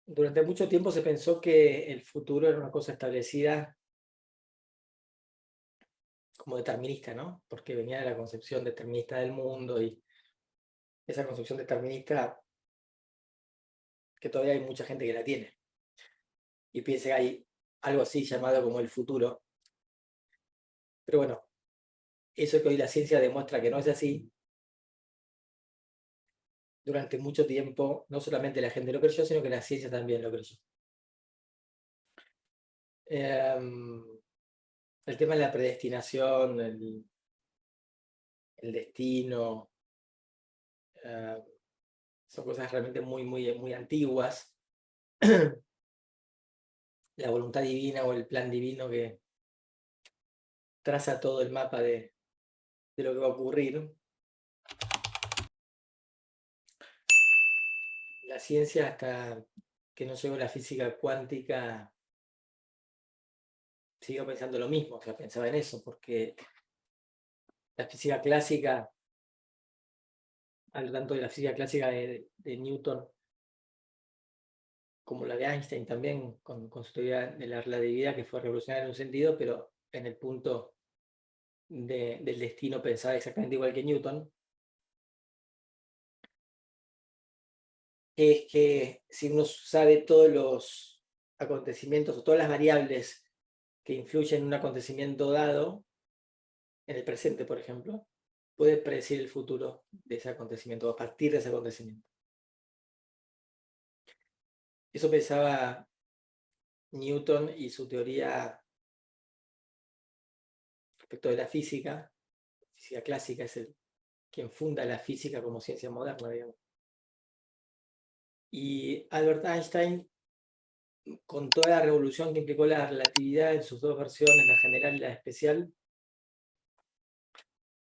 Durante mucho tiempo se pensó que el futuro era una cosa establecida como determinista, ¿no? Porque venía de la concepción determinista del mundo y esa concepción determinista que todavía hay mucha gente que la tiene y piensa que hay algo así llamado como el futuro. Pero bueno, eso que hoy la ciencia demuestra que no es así, durante mucho tiempo no solamente la gente lo creyó, sino que la ciencia también lo creyó. El tema de la predestinación, el destino, eh, son cosas realmente muy antiguas. La voluntad divina o el plan divino que traza todo el mapa de lo que va a ocurrir. La ciencia, hasta que no llegó la física cuántica, siguió pensando lo mismo, o sea, pensaba en eso, porque la física clásica, hablo tanto de la física clásica de Newton como la de Einstein también, con su teoría de la relatividad, que fue revolucionaria en un sentido, pero en el punto del destino pensaba exactamente igual que Newton, es que si uno sabe todos los acontecimientos o todas las variables que influyen en un acontecimiento dado, en el presente, por ejemplo, puede predecir el futuro de ese acontecimiento, a partir de ese acontecimiento. Eso pensaba Newton y su teoría respecto de la física clásica es quien funda la física como ciencia moderna, digamos. Y Albert Einstein, con toda la revolución que implicó la relatividad en sus dos versiones, la general y la especial,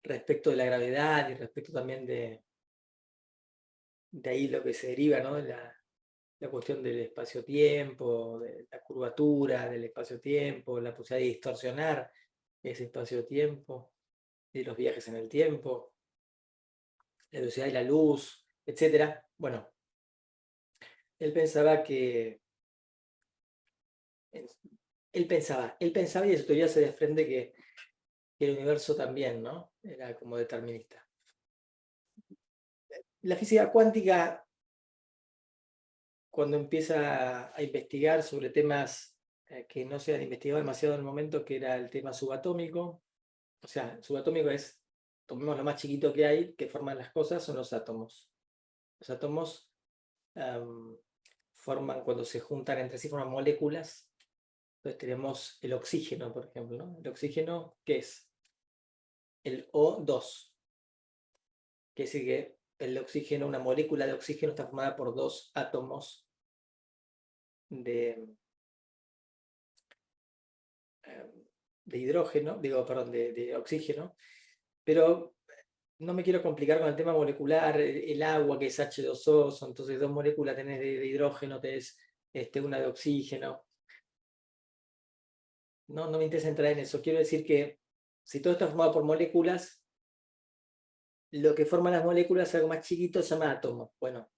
respecto de la gravedad y respecto también de ahí lo que se deriva, ¿no? La cuestión del espacio-tiempo, de la curvatura del espacio-tiempo, la posibilidad de distorsionar ese espacio-tiempo, de los viajes en el tiempo, la velocidad de la luz, etcétera. Bueno, él pensaba que él pensaba y de su teoría se desprende que el universo también, ¿no? Era como determinista. La física cuántica, cuando empieza a investigar sobre temas que no se han investigado demasiado en el momento, que era el tema subatómico, o sea, subatómico es, tomemos lo más chiquito que hay, que forman las cosas, son los átomos. Los átomos um, forman, cuando se juntan entre sí, forman moléculas. Entonces tenemos el oxígeno, por ejemplo, ¿no? El oxígeno, ¿qué es? El O2. Quiere decir que el oxígeno, una molécula de oxígeno está formada por dos átomos de, de hidrógeno, digo, perdón, de oxígeno, pero no me quiero complicar con el tema molecular, el agua que es H2O, son entonces dos moléculas tenés de hidrógeno, tenés una de oxígeno. No me interesa entrar en eso, quiero decir que si todo está formado por moléculas, lo que forman las moléculas, algo más chiquito, se llama átomo. Bueno,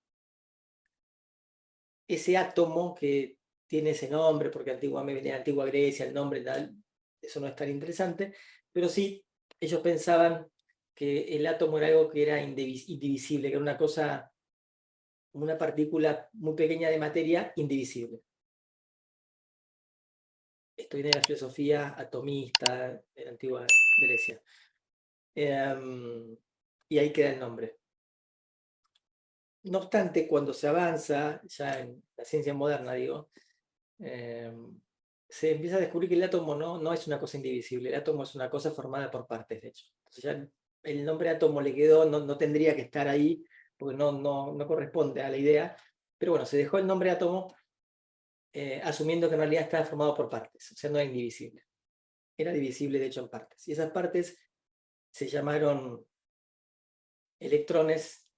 ese átomo que tiene ese nombre, porque antiguamente venía de Antigua Grecia, el nombre tal, eso no es tan interesante, pero sí, ellos pensaban que el átomo era algo que era indivisible, que era una cosa, una partícula muy pequeña de materia indivisible. Esto viene de la filosofía atomista de la Antigua Grecia. Y ahí queda el nombre. No obstante, cuando se avanza, ya en la ciencia moderna, digo, eh, se empieza a descubrir que el átomo no es una cosa indivisible, el átomo es una cosa formada por partes, de hecho. Entonces ya el nombre átomo le quedó, no tendría que estar ahí, porque no corresponde a la idea, pero bueno, se dejó el nombre átomo asumiendo que en realidad estaba formado por partes, o sea, no era indivisible. Era divisible, de hecho, en partes. Y esas partes se llamaron electrones,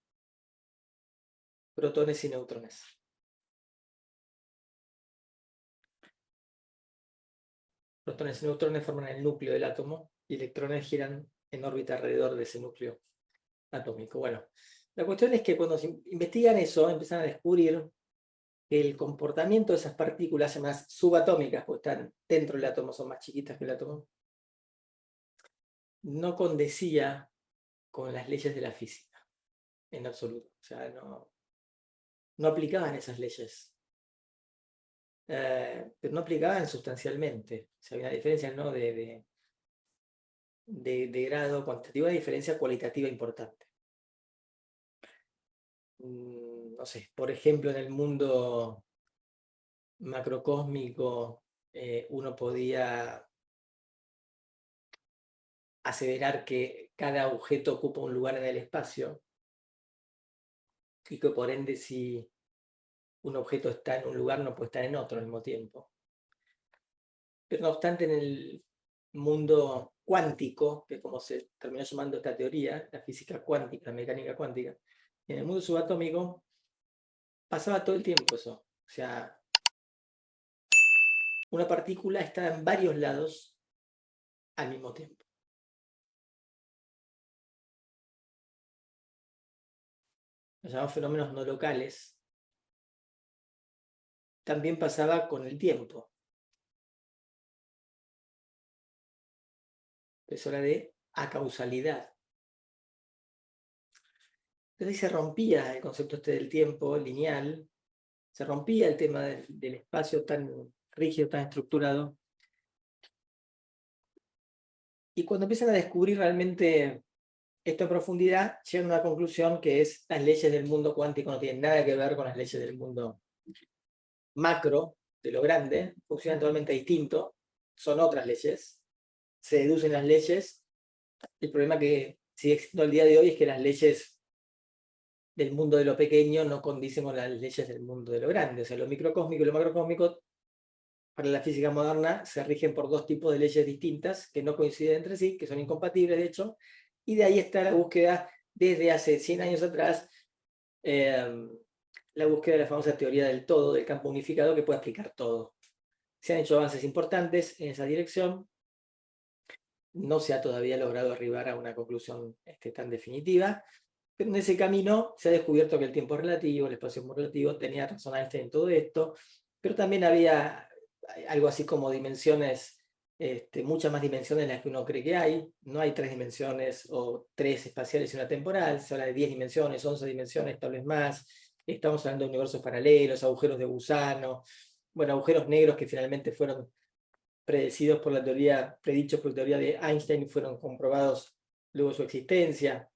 protones y neutrones. Protones y neutrones forman el núcleo del átomo y electrones giran en órbita alrededor de ese núcleo atómico. Bueno, la cuestión es que cuando se investigan eso, empiezan a descubrir que el comportamiento de esas partículas llamadas subatómicas, porque están dentro del átomo, son más chiquitas que el átomo, no condecía con las leyes de la física, en absoluto. O sea, no aplicaban esas leyes. Pero no aplicaban sustancialmente. O sea, había una diferencia no de grado cuantitativo, una diferencia cualitativa importante. No sé, por ejemplo, en el mundo macrocósmico, uno podía aseverar que cada objeto ocupa un lugar en el espacio y que por ende si un objeto está en un lugar no puede estar en otro al mismo tiempo. Pero no obstante, en el mundo cuántico, que es como se terminó llamando esta teoría, la física cuántica, la mecánica cuántica, en el mundo subatómico pasaba todo el tiempo eso. O sea, una partícula está en varios lados al mismo tiempo. Los llamamos fenómenos no locales. También pasaba con el tiempo. Es hora de acausalidad. Entonces ahí se rompía el concepto este del tiempo lineal, se rompía el tema del espacio tan rígido, tan estructurado. Y cuando empiezan a descubrir realmente esto en profundidad, llegan a una conclusión que es las leyes del mundo cuántico no tienen nada que ver con las leyes del mundo macro, de lo grande, funcionan totalmente distinto, son otras leyes, se deducen las leyes. El problema que sigue existiendo al día de hoy es que las leyes del mundo de lo pequeño no condicen con las leyes del mundo de lo grande. O sea, lo microcósmico y lo macrocósmico para la física moderna se rigen por dos tipos de leyes distintas que no coinciden entre sí, que son incompatibles de hecho, y de ahí está la búsqueda desde hace 100 años atrás, la búsqueda de la famosa teoría del todo, del campo unificado que puede explicar todo. Se han hecho avances importantes en esa dirección, no se ha todavía logrado arribar a una conclusión tan definitiva, pero en ese camino se ha descubierto que el tiempo es relativo, el espacio es muy relativo, tenía razón Einstein en todo esto, pero también había algo así como dimensiones, muchas más dimensiones de las que uno cree que hay. No hay 3 dimensiones o 3 espaciales y una temporal, se habla de 10 dimensiones, 11 dimensiones, tal vez más. Estamos hablando de universos paralelos, agujeros de gusano, bueno, agujeros negros que finalmente fueron predichos por la teoría de Einstein y fueron comprobados luego su existencia.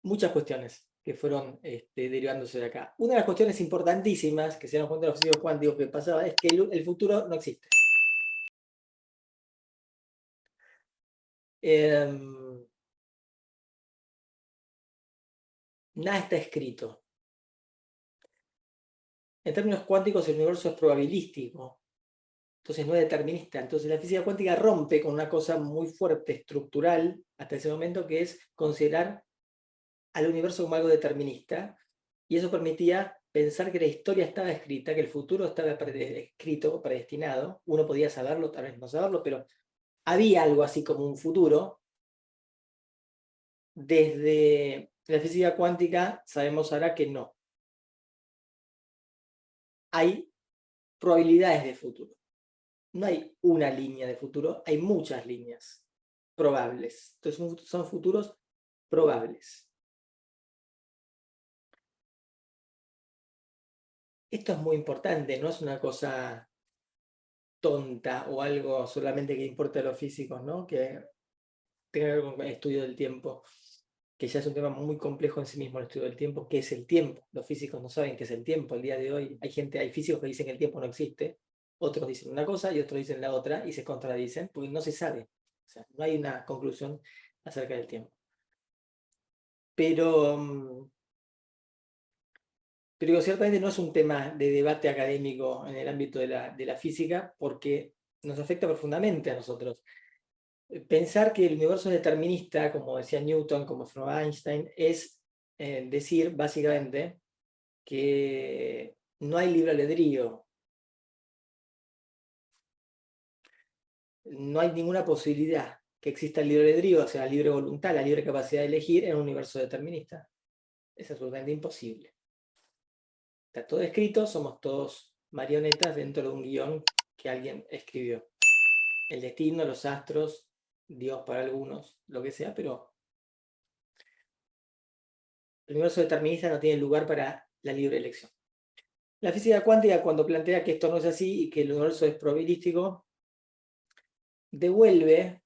Muchas cuestiones que fueron derivándose de acá. Una de las cuestiones importantísimas que se dieron cuenta los físicos cuánticos que pasaba es que el futuro no existe. Nada está escrito. En términos cuánticos el universo es probabilístico, entonces no es determinista. Entonces la física cuántica rompe con una cosa muy fuerte, estructural, hasta ese momento, que es considerar al universo como algo determinista, y eso permitía pensar que la historia estaba escrita, que el futuro estaba escrito, predestinado. Uno podía saberlo, tal vez no saberlo, pero había algo así como un futuro. Desde la física cuántica sabemos ahora que no. Hay probabilidades de futuro. No hay una línea de futuro, hay muchas líneas probables. Entonces son futuros probables. Esto es muy importante, no es una cosa tonta o algo solamente que importa a los físicos, ¿no? Que tenga que ver con el estudio del tiempo, que ya es un tema muy complejo en sí mismo el estudio del tiempo. ¿Qué es el tiempo? Los físicos no saben qué es el tiempo. El día de hoy hay físicos que dicen que el tiempo no existe, otros dicen una cosa y otros dicen la otra y se contradicen porque no se sabe. O sea, no hay una conclusión acerca del tiempo. Pero ciertamente no es un tema de debate académico en el ámbito de la física, porque nos afecta profundamente a nosotros. Pensar que el universo es determinista, como decía Newton, como afirmaba Einstein, es decir básicamente que no hay libre albedrío, no hay ninguna posibilidad que exista el libre albedrío, o sea, la libre voluntad, la libre capacidad de elegir en un universo determinista. Es absolutamente imposible. Está todo escrito, somos todos marionetas dentro de un guión que alguien escribió. El destino, los astros, Dios para algunos, lo que sea, pero el universo determinista no tiene lugar para la libre elección. La física cuántica, cuando plantea que esto no es así y que el universo es probabilístico, devuelve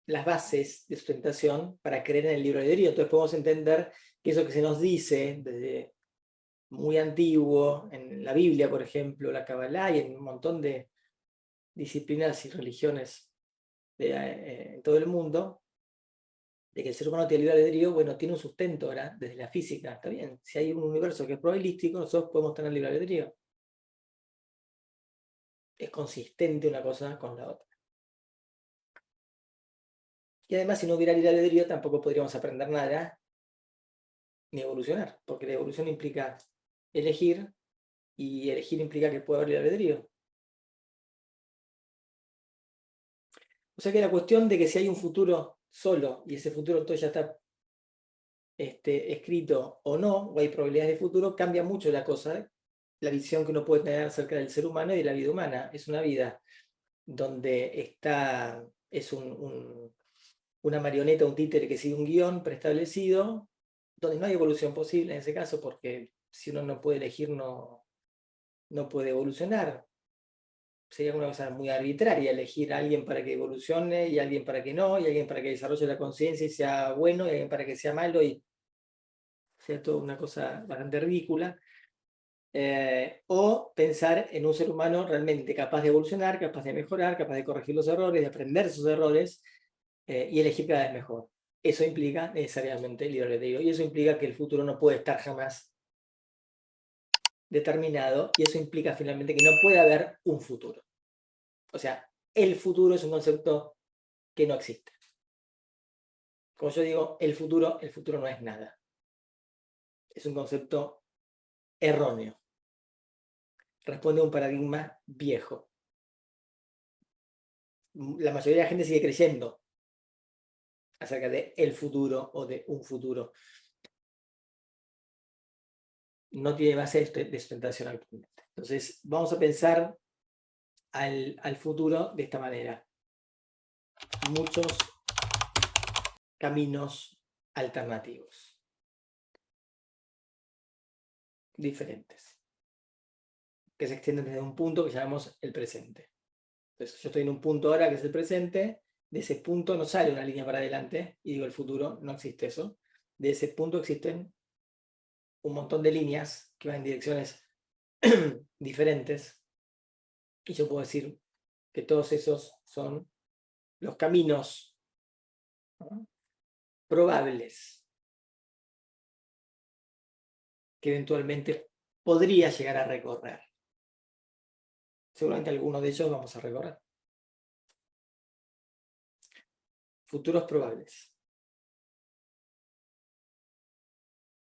las bases de sustentación para creer en el libre albedrío. Entonces podemos entender que eso que se nos dice desde muy antiguo, en la Biblia, por ejemplo, la Kabbalah y en un montón de disciplinas y religiones en todo el mundo, de que el ser humano tiene libre albedrío, bueno, tiene un sustento ahora desde la física, está bien. Si hay un universo que es probabilístico, nosotros podemos tener libre albedrío. Es consistente una cosa con la otra. Y además, si no hubiera libre albedrío, tampoco podríamos aprender nada ni evolucionar, porque la evolución implica elegir, y elegir implica que puede haber libre albedrío. O sea que la cuestión de que si hay un futuro solo, y ese futuro entonces ya está escrito o no, o hay probabilidades de futuro, cambia mucho la cosa, la visión que uno puede tener acerca del ser humano y de la vida humana. Es una vida donde es una marioneta, un títere que sigue un guión preestablecido, donde no hay evolución posible en ese caso, porque si uno no puede elegir, no puede evolucionar. Sería una cosa muy arbitraria elegir a alguien para que evolucione y a alguien para que no, y a alguien para que desarrolle la conciencia y sea bueno, y a alguien para que sea malo, y sea toda una cosa bastante ridícula. O pensar en un ser humano realmente capaz de evolucionar, capaz de mejorar, capaz de corregir los errores, de aprender sus errores y elegir cada vez mejor. Eso implica necesariamente libre albedrío, y eso implica que el futuro no puede estar jamás determinado, y eso implica finalmente que no puede haber un futuro. O sea, el futuro es un concepto que no existe. Como yo digo, el futuro no es nada. Es un concepto erróneo. Responde a un paradigma viejo. La mayoría de la gente sigue creyendo acerca de el futuro o de un futuro. No tiene base de sustentación actualmente. Entonces, vamos a pensar al futuro de esta manera. Muchos caminos alternativos, diferentes, que se extienden desde un punto que llamamos el presente. Entonces, yo estoy en un punto ahora que es el presente, de ese punto no sale una línea para adelante, y digo el futuro, no existe eso. De ese punto existen un montón de líneas que van en direcciones diferentes, y yo puedo decir que todos esos son los caminos, ¿no?, probables que eventualmente podría llegar a recorrer. Seguramente alguno de ellos vamos a recorrer. Futuros probables.